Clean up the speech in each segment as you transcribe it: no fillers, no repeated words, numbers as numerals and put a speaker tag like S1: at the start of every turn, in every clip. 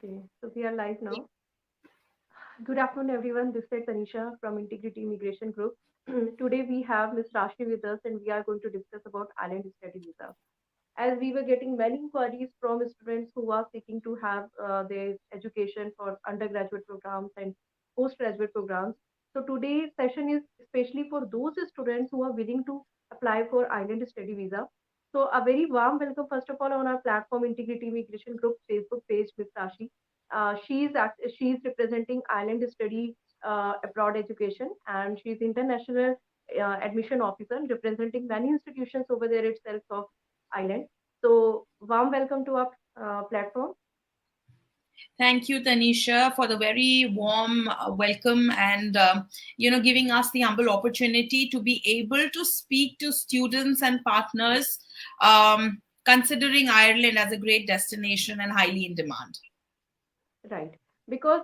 S1: Okay, so we are live now. Good afternoon, everyone. This is Tanisha from Integrity Immigration Group. Today we have Ms. Rashi with us, and we are going to discuss about island study visa. As we were getting many inquiries from students who are seeking to have their education for undergraduate programs and postgraduate programs. So today's session is especially for those students who are willing to apply for island study visa. So a very warm welcome, first of all, on our platform Integrity Immigration Group Facebook page, Ms. Rashi. She's representing Island Study Abroad Education, and she's international admission officer representing many institutions over there itself of Island. So warm welcome to our platform.
S2: Thank you, Tanisha, for the very warm welcome and, giving us the humble opportunity to be able to speak to students and partners, considering Ireland as a great destination and highly in demand.
S1: Right. Because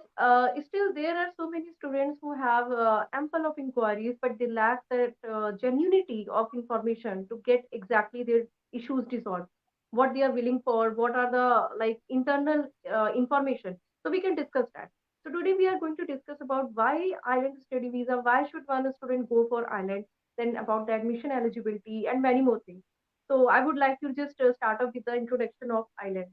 S1: still there are so many students who have ample of inquiries, but they lack that genuinity of information to get exactly their issues resolved, what they are willing for, what are the like internal information. So we can discuss that. So today we are going to discuss about why island study visa, why should one student go for island, then about the admission eligibility and many more things. So I would like to just start off with the introduction of island.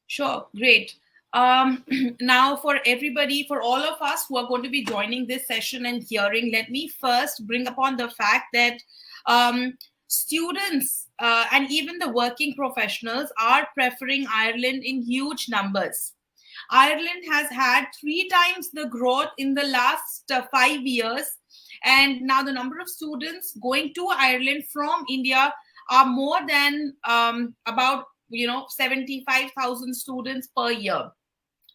S2: Sure, great. Now for everybody, for all of us who are going to be joining this session and hearing, let me first bring upon the fact that students and even the working professionals are preferring Ireland in huge numbers. Ireland has had 3 times the growth in the last 5 years. And now the number of students going to Ireland from India are more than about 75,000 students per year.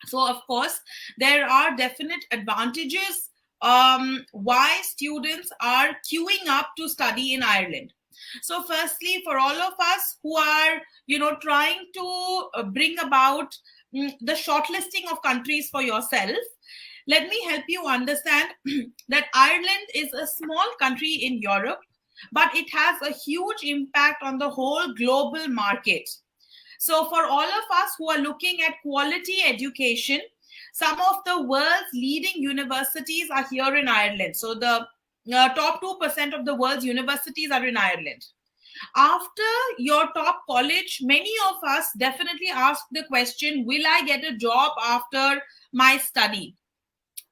S2: So of course there are definite advantages why students are queuing up to study in Ireland. So firstly, for all of us who are trying to bring about the shortlisting of countries for yourself, let me help you understand that Ireland is a small country in Europe, but it has a huge impact on the whole global market. So for all of us who are looking at quality education, some of the world's leading universities are here in Ireland. So the top 2% of the world's universities are in Ireland. After your top college, many of us definitely ask the question, will I get a job after my study?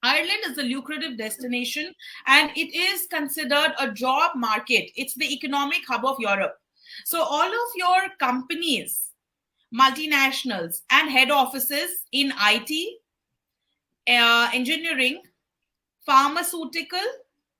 S2: Ireland is a lucrative destination and it is considered a job market. It's the economic hub of Europe. So all of your companies, multinationals and head offices in IT, engineering, pharmaceutical,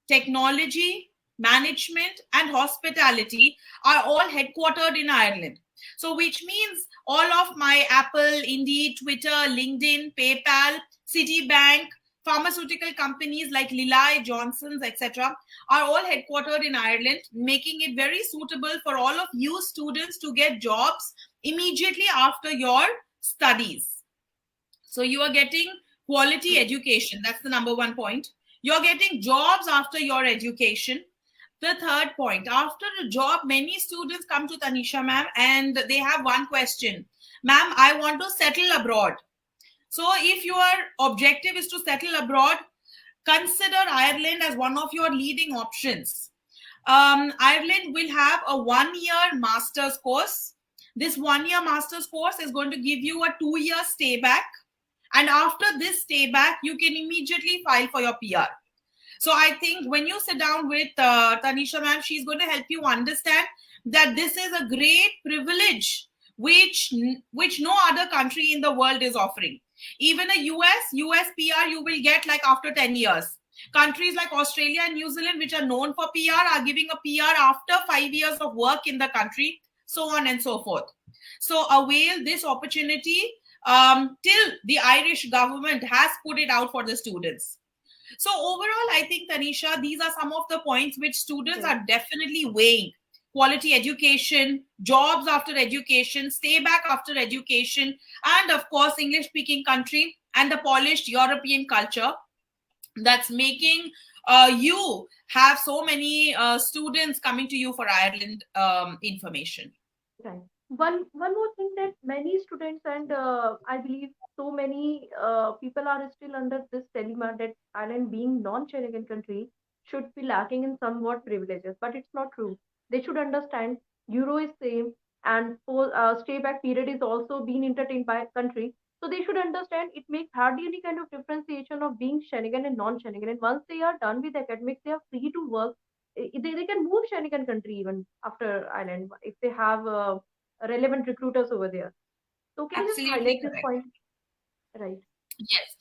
S2: technology, management and hospitality are all headquartered in Ireland. So which means all of my Apple, Indeed, Twitter, LinkedIn, PayPal, Citibank, pharmaceutical companies like Lilly, Johnson's, etc. are all headquartered in Ireland, making it very suitable for all of you students to get jobs immediately after your studies. So you are getting quality education. That's the number one point. You're getting jobs after your education. The third point, after a job, many students come to Tanisha ma'am and they have one question. Ma'am, I want to settle abroad. So if your objective is to settle abroad, consider Ireland as one of your leading options. Ireland will have a 1-year master's course. This 1-year master's course is going to give you a 2-year stay back. And after this stay back, you can immediately file for your PR. So I think when you sit down with Tanisha ma'am, she's going to help you understand that this is a great privilege which no other country in the world is offering. Even a US PR you will get like after 10 years. Countries like Australia and New Zealand, which are known for PR, are giving a PR after 5 years of work in the country, so on and so forth. So avail this opportunity till the Irish government has put it out for the students. So overall, I think, Tanisha, these are some of the points which students are definitely weighing. Quality education, jobs after education, stay back after education, and of course, English-speaking country and the polished European culture that's making you have so many students coming to you for Ireland information.
S1: Right. One more thing, that many students and I believe so many people are still under this dilemma that Ireland, being non-Schengen country, should be lacking in somewhat privileges, but it's not true. They should understand euro is same, and for stay back period is also being entertained by country. So they should understand it makes hardly any kind of differentiation of being Schengen and non-Schengen. And once they are done with academics, they are free to work. They can move Schengen country even after Ireland if they have relevant recruiters over there. So can you just
S2: Absolutely
S1: highlight this
S2: correct.
S1: point? Right.
S2: Yes.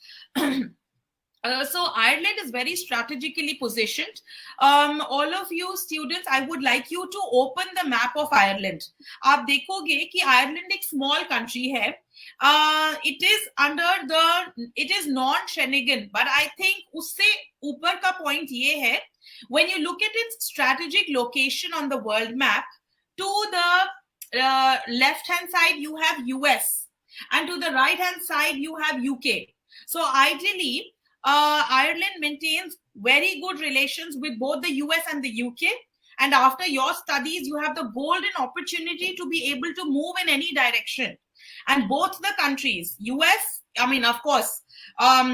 S2: So Ireland is very strategically positioned. All of you students, I would like you to open the map of Ireland. आप देखोगे कि Ireland एक small country है. It is non-Schengen, but I think उससे ऊपर का point ये है, when you look at its strategic location on the world map, to the left hand side you have US, and to the right hand side you have UK. So ideally, Ireland maintains very good relations with both the US and the UK. And after your studies, you have the golden opportunity to be able to move in any direction. And both the countries, US, I mean, of course,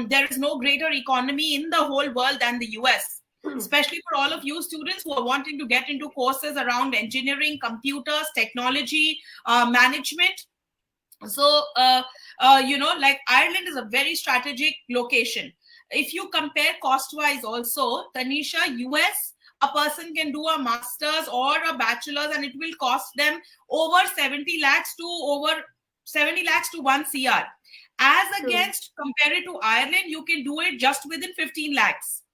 S2: there is no greater economy in the whole world than the US, especially for all of you students who are wanting to get into courses around engineering, computers, technology, management. So, like Ireland is a very strategic location. If you compare cost-wise also, Tanisha, US, a person can do a master's or a bachelor's and it will cost them over 70 lakhs to 1 CR. As
S1: True.
S2: against, compare it to Ireland, you can do it just within 15 lakhs.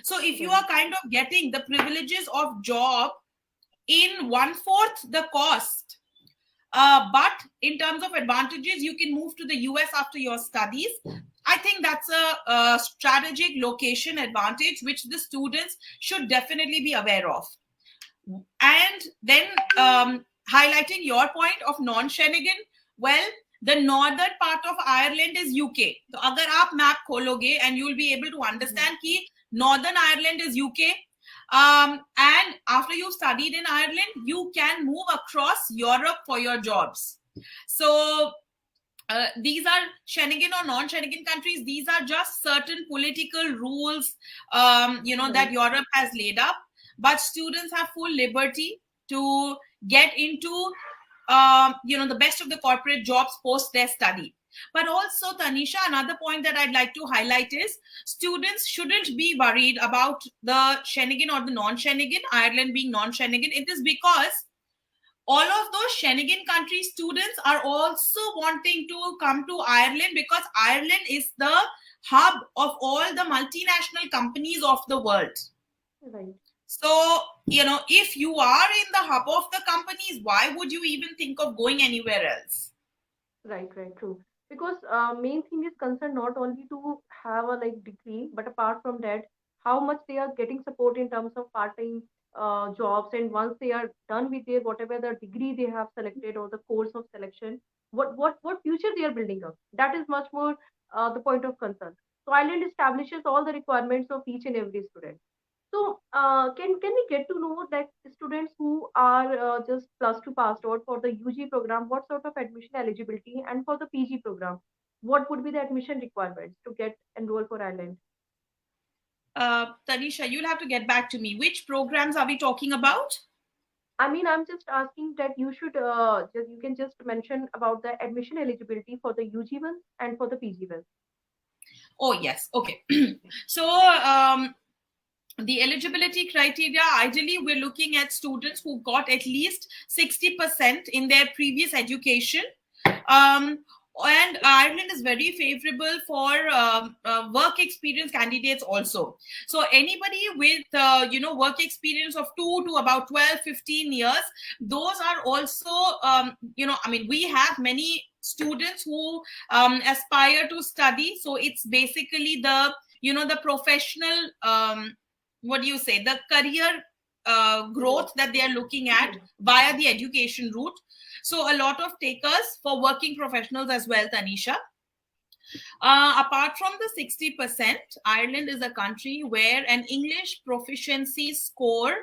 S2: So if you
S1: Right.
S2: are kind of getting the privileges of job in 1/4 the cost, but in terms of advantages, you can move to the US after your studies. I think that's a strategic location advantage, which the students should definitely be aware of. And then highlighting your point of non-Schengen, well, the northern part of Ireland is UK. So agar aap map khologe, and you'll be able to understand ki Northern Ireland is UK. And after you've studied in Ireland, you can move across Europe for your jobs. So these are Schengen or non-Schengen countries. These are just certain political rules, that
S1: Right.
S2: Europe has laid up. But students have full liberty to get into, the best of the corporate jobs post their study. But also, Tanisha, another point that I'd like to highlight is students shouldn't be worried about the Schengen or the non-Schengen, Ireland being non-Schengen. It is because all of those Schengen country students are also wanting to come to Ireland, because Ireland is the hub of all the multinational companies of the world.
S1: Right.
S2: So, if you are in the hub of the companies, why would you even think of going anywhere else?
S1: Right. Right. True. Because main thing is concerned not only to have a like degree, but apart from that, how much they are getting support in terms of part-time jobs, and once they are done with their whatever the degree they have selected or the course of selection, what future they are building up. That is much more the point of concern. So Ireland establishes all the requirements of each and every student. So, can we get to know that students who are just plus two passed out for the UG program, what sort of admission eligibility, and for the PG program, what would be the admission requirements to get enrolled for Ireland?
S2: Tanisha, you'll have to get back to me. Which programs are we talking about?
S1: I mean, I'm just asking that you should you can just mention about the admission eligibility for the UG ones and for the PG ones.
S2: Oh, yes. Okay. So, the eligibility criteria, ideally, we're looking at students who got at least 60% in their previous education. And Ireland is very favorable for work experience candidates also. So anybody with, work experience of 2 to about 12, 15 years, those are also, we have many students who aspire to study. So it's basically the professional, the career growth that they are looking at via the education route. So a lot of takers for working professionals as well, Tanisha. Apart from the 60%, Ireland is a country where an English proficiency score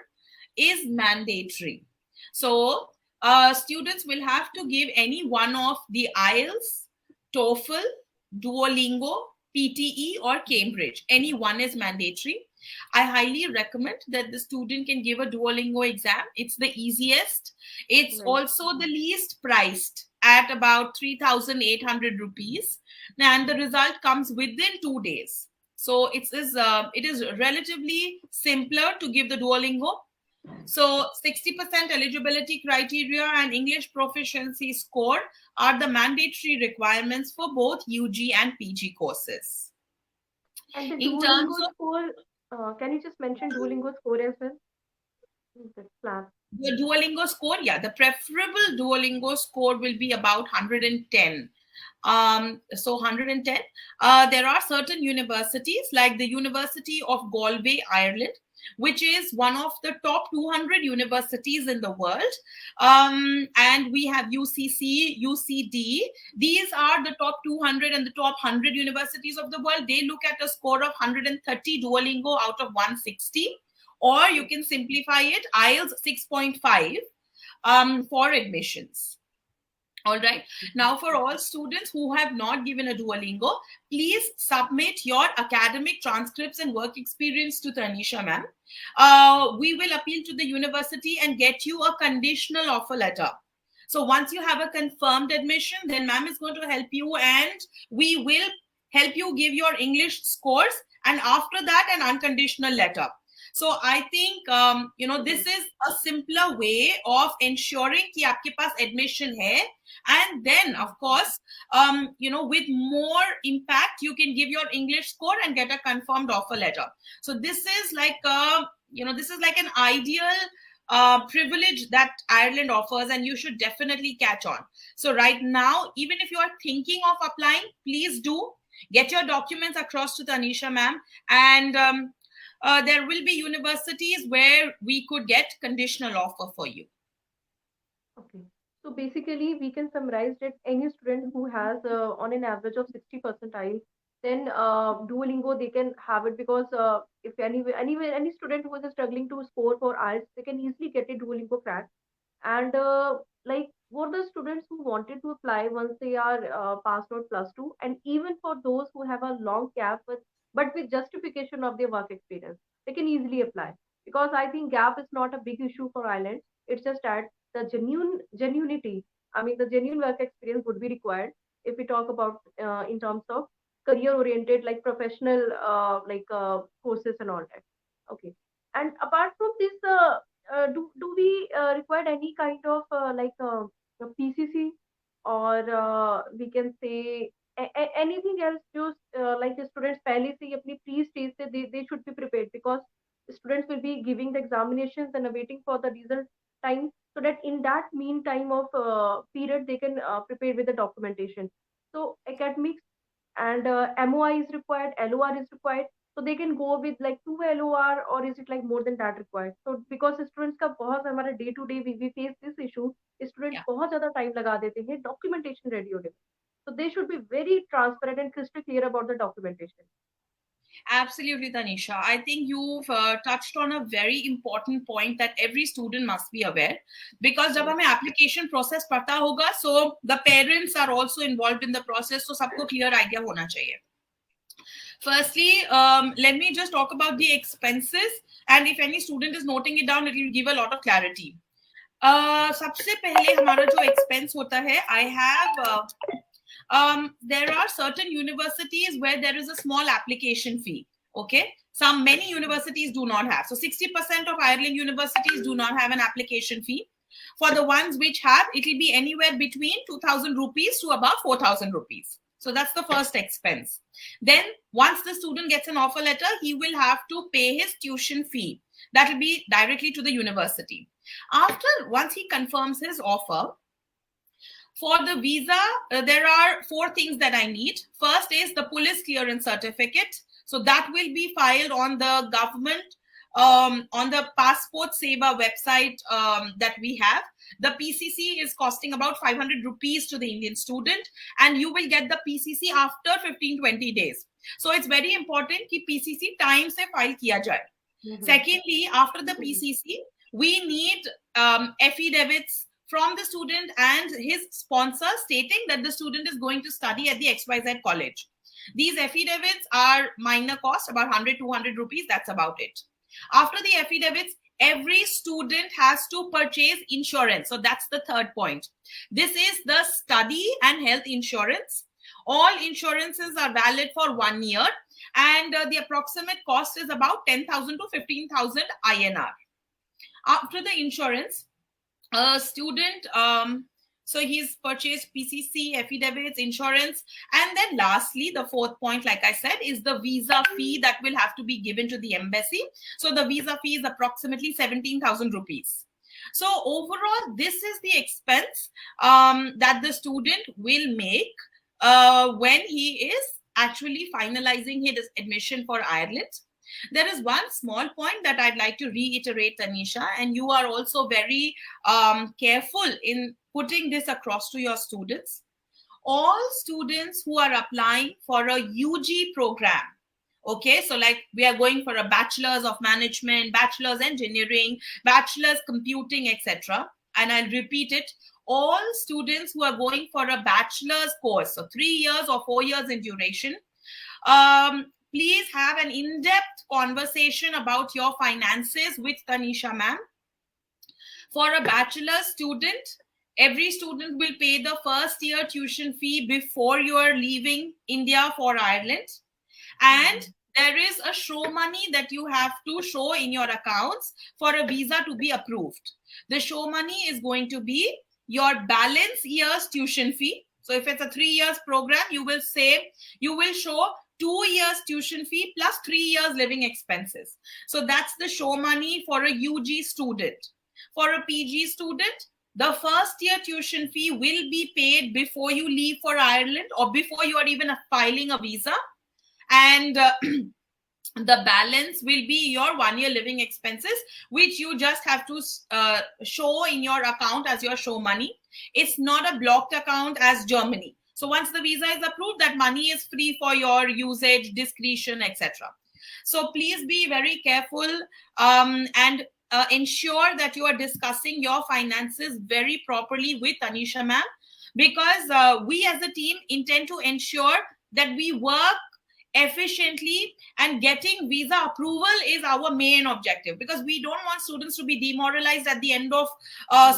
S2: is mandatory. So students will have to give any one of the IELTS, TOEFL, Duolingo, PTE, or Cambridge. Any one is mandatory. I highly recommend that the student can give a Duolingo exam. It's the easiest. It's also the least priced at about 3,800 rupees. And the result comes within 2 days. So it is relatively simpler to give the Duolingo. So 60% eligibility criteria and English proficiency score are the mandatory requirements for both UG and PG courses.
S1: And the Duolingo score, can you just mention Duolingo score as well?
S2: The Duolingo score, yeah, the preferable Duolingo score will be about 110. So 110. There are certain universities like the University of Galway, Ireland, which is one of the top 200 universities in the world. And we have UCC, UCD. These are the top 200 and the top 100 universities of the world. They look at a score of 130 Duolingo out of 160. Or you can simplify it, IELTS 6.5 for admissions. All right. Now, for all students who have not given a Duolingo, please submit your academic transcripts and work experience to Tanisha ma'am. We will appeal to the university and get you a conditional offer letter. So once you have a confirmed admission, then ma'am is going to help you and we will help you give your English scores. And after that, an unconditional letter. So I think, this is a simpler way of ensuring कि आपके पास admission है. And then, of course, with more impact, you can give your English score and get a confirmed offer letter. So this is like, this is like an ideal privilege that Ireland offers, and you should definitely catch on. So right now, even if you are thinking of applying, please do get your documents across to Tanisha ma'am, and there will be universities where we could get conditional offer for you.
S1: Okay. So basically, we can summarize that any student who has on an average of 60 percentile, then Duolingo they can have it, because if any student who is struggling to score for IELTS, they can easily get a Duolingo crack. And like for the students who wanted to apply once they are passed out +2, and even for those who have a long gap but with justification of their work experience, they can easily apply, because I think gap is not a big issue for Ireland. It's just that the genuinity, I mean the genuine work experience would be required if we talk about in terms of career oriented, like professional courses and all that. Okay. And apart from this, do we require any kind of a PCC, or we can say anything else? Just like the students पहले से ही अपनी pre-stage से they should be prepared, because students will be giving the examinations and awaiting for the result time, so that in that meantime of period they can prepare with the documentation. So academics and MOI is required, LOR is required, so they can go with like 2 LOR, or is it like more than that required? So because students का बहुत हमारा day to day we face this issue, students बहुत ज़्यादा time लगा देते हैं documentation ready होने में. So they should be very transparent and crystal clear about the documentation.
S2: Absolutely, Tanisha. I think you've touched on a very important point that every student must be aware, because जब हमें application process पता होगा, so the parents are also involved in the process, so सबको clear idea होना चाहिए. Firstly, let me just talk about the expenses, and if any student is noting it down, it will give a lot of clarity. सबसे पहले हमारा जो expense होता है, I have there are certain universities where there is a small application fee. Okay, many universities do not have. So 60% of Ireland universities do not have an application fee. For the ones which have, it will be anywhere between 2,000 rupees to about 4,000 rupees. So that's the first expense. Then once the student gets an offer letter, he will have to pay his tuition fee. That will be directly to the university. Once he confirms his offer, for the visa, there are 4 things that I need. First is the police clearance certificate. So that will be filed on the government, on the Passport Seva website that we have. The PCC is costing about 500 rupees to the Indian student, and you will get the PCC after 15-20 days. So it's very important that PCC time se file kiya jaye. Secondly, after the PCC, we need affidavits from the student and his sponsor stating that the student is going to study at the XYZ college. These affidavits are minor cost, about 100, 200 rupees. That's about it. After the affidavits, every student has to purchase insurance. So that's the third point. This is the study and health insurance. All insurances are valid for 1 year, and the approximate cost is about 10,000 to 15,000 INR. After the insurance, a student, so he's purchased PCC, affidavits, insurance, and then lastly, the fourth point, like I said, is the visa fee that will have to be given to the embassy. So the visa fee is approximately 17,000 rupees. So overall, this is the expense that the student will make when he is actually finalizing his admission for Ireland. There is one small point that I'd like to reiterate, Tanisha, and you are also very careful in putting this across to your students. All students who are applying for a UG program, okay, so like we are going for a bachelor's of management, bachelor's engineering, bachelor's computing, etc. And I'll repeat it. All students who are going for a bachelor's course, so 3 years or 4 years in duration, please have an in-depth conversation about your finances with Tanisha ma'am. For a bachelor student, every student will pay the first year tuition fee before you are leaving India for Ireland. And there is a show money that you have to show in your accounts for a visa to be approved. The show money is going to be your balance year's tuition fee. So if it's a 3 years program, you will show 2 years tuition fee plus 3 years living expenses. So that's the show money for a UG student. For a PG student, the first year tuition fee will be paid before you leave for Ireland or before you are even filing a visa. And the balance will be your 1 year living expenses, which you just have to show in your account as your show money. It's not a blocked account as Germany. So once the visa is approved, that money is free for your usage, discretion, etc. So please be very careful and ensure that you are discussing your finances very properly with Tanisha ma'am, because we as a team intend to ensure that we work efficiently, and getting visa approval is our main objective, because we don't want students to be demoralized at the end of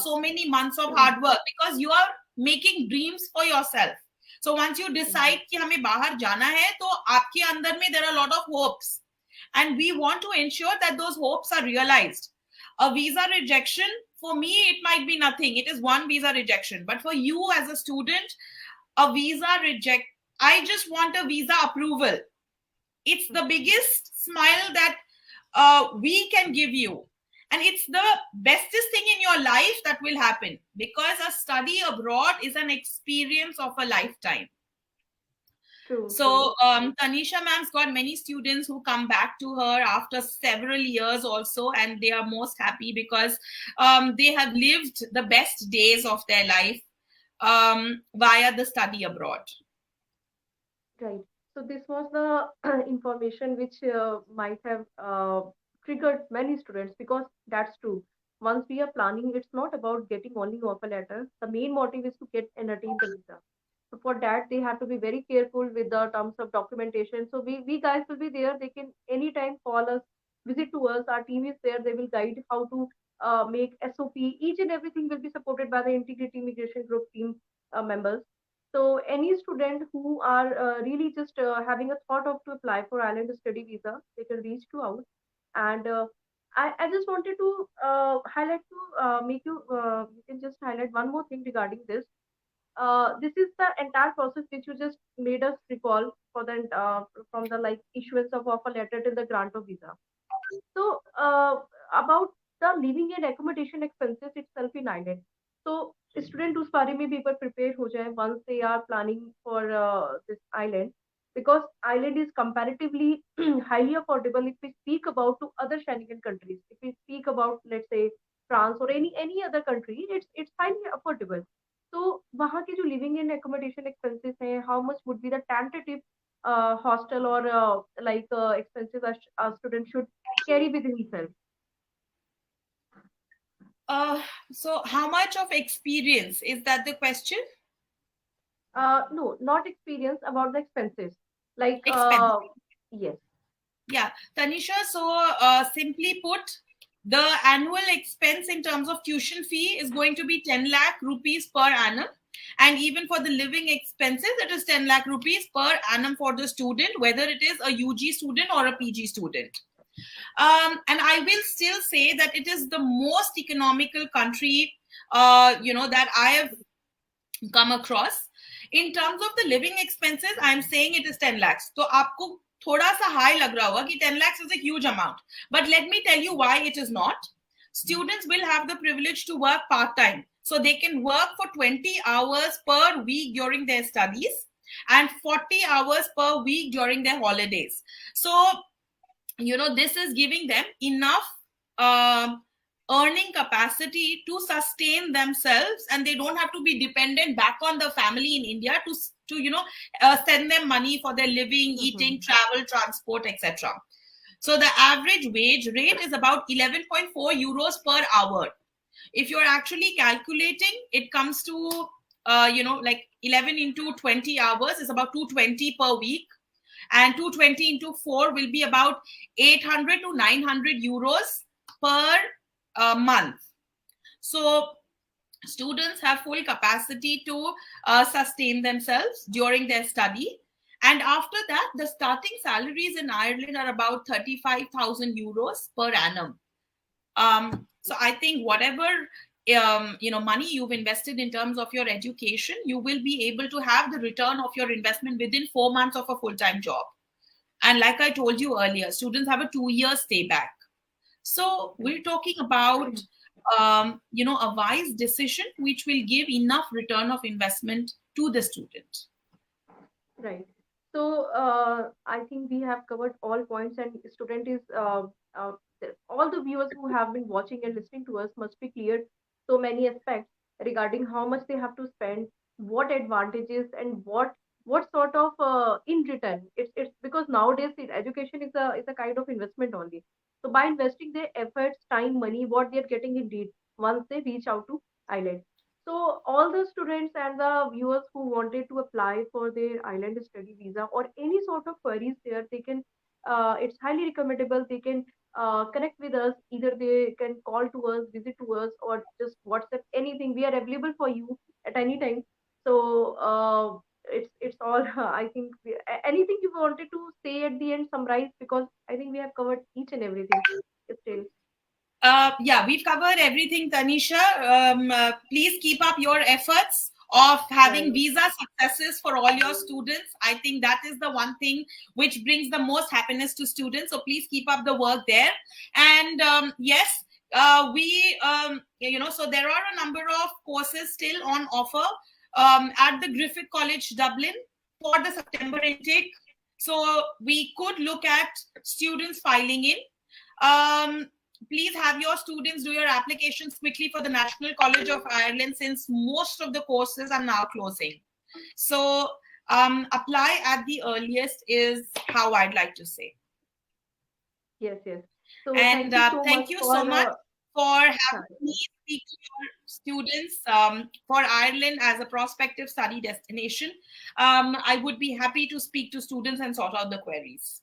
S2: so many months of hard work, because you are making dreams for yourself. So once you decide कि हमें बाहर जाना है, तो आपके अंदर में there are a lot of hopes, and we want to ensure that those hopes are realized. A visa rejection, for me, it might be nothing. It is one visa rejection. But for you as a student, a visa I just want a visa approval. It's the biggest smile that we can give you. And it's the bestest thing in your life that will happen, because a study abroad is an experience of a lifetime.
S1: True,
S2: so Tanisha ma'am's got many students who come back to her after several years also, and they are most happy because they have lived the best days of their life via the study abroad.
S1: Right. So this was the information which might have triggered many students, because that's true. Once we are planning, it's not about getting only offer letter. The main motive is to get and attain the visa. So for that, they have to be very careful with the terms of documentation. So we guys will be there. They can anytime call us, visit to us. Our team is there. They will guide how to make SOP. Each and everything will be supported by the Integrity Immigration Group team members. So any student who are really just having a thought of to apply for Ireland study visa, they can reach to out. And I just wanted to highlight to make you can just highlight one more thing regarding this. This is the entire process which you just made us recall for the from the like issuance of offer letter till the grant of visa. So about the living and accommodation expenses itself in Ireland. So student उस बारे में भी एक बार prepare हो जाए once they are planning for this island, because island is comparatively highly affordable if we speak about to other Schengen countries. If we speak about, let's say, France or any other country, it's highly affordable. तो वहाँ के जो living and accommodation expenses हैं, how much would be the tentative hostel or expenses a student should carry with himself?
S2: So how much of experience, is that the question?
S1: No, not experience, about the expenses. Like,
S2: Expense.
S1: yes.
S2: Yeah, Tanisha, so simply put, the annual expense in terms of tuition fee is going to be 10 lakh rupees per annum. And even for the living expenses, it is 10 lakh rupees per annum for the student, whether it is a UG student or a PG student. And I will still say that it is the most economical country, that I have come across. In terms of the living expenses, I'm saying it is 10 lakhs. So आपको थोड़ा सा high लग रहा होगा कि 10 lakhs is a huge amount. But let me tell you why it is not. Students will have the privilege to work part-time. So they can work for 20 hours per week during their studies and 40 hours per week during their holidays. So, this is giving them enough earning capacity to sustain themselves, and they don't have to be dependent back on the family in India to send them money for their living, eating, travel, transport, etc. So the average wage rate is about 11.4 euros per hour. If you're actually calculating, it comes to like 11 into 20 hours is about 220 per week, and 220 into 4 will be about 800 to 900 euros per month. So students have full capacity to sustain themselves during their study. And after that, the starting salaries in Ireland are about 35,000 euros per annum. So I think whatever money you've invested in terms of your education, you will be able to have the return of your investment within 4 months of a full-time job. And like I told you earlier, students have a 2-year stay back. So we're talking about a wise decision which will give enough return of investment to the student.
S1: Right. So I think we have covered all points, and student is all the viewers who have been watching and listening to us must be cleared so many aspects regarding how much they have to spend, what advantages, and what sort of in return. It's because nowadays education is a kind of investment only. So by investing their efforts, time, money, what they are getting indeed once they reach out to island. So all the students and the viewers who wanted to apply for their island study visa or any sort of queries there, they can. It's highly recommendable. They can connect with us. Either they can call to us, visit to us, or just WhatsApp. Anything, we are available for you at any time. So it's all. I think anything you wanted to say at the end, summarize, because I think we have covered each and everything. Still,
S2: Yeah, we've covered everything, Tanisha. Please keep up your efforts of having
S1: right.
S2: visa successes for all your students. I think that is the one thing which brings the most happiness to students. So please keep up the work there. And yes, so there are a number of courses still on offer at the Griffith College, Dublin, for the September intake. So we could look at students filing in. Please have your students do your applications quickly for the National College of Ireland, since most of the courses are now closing. So apply at the earliest is how I'd like to say.
S1: Yes, yes. So
S2: And
S1: thank
S2: thank
S1: you
S2: you
S1: so
S2: so
S1: much
S2: much for
S1: for
S2: having me speak to your students for Ireland as a prospective study destination. I would be happy to speak to students and sort out the queries.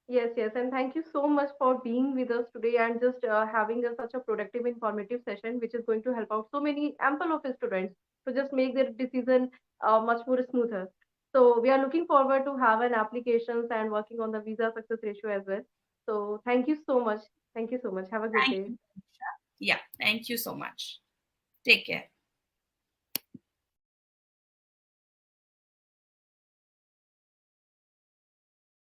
S1: Yes, yes, and thank you so much for being with us today and just having such a productive, informative session, which is going to help out so many ample of students to just make their decision much more smoother. So we are looking forward to have an applications and working on the visa success ratio as well. So thank you so much. Thank you so much. Have a good
S2: Thank
S1: day.
S2: you. Yeah, thank you so much. Take care.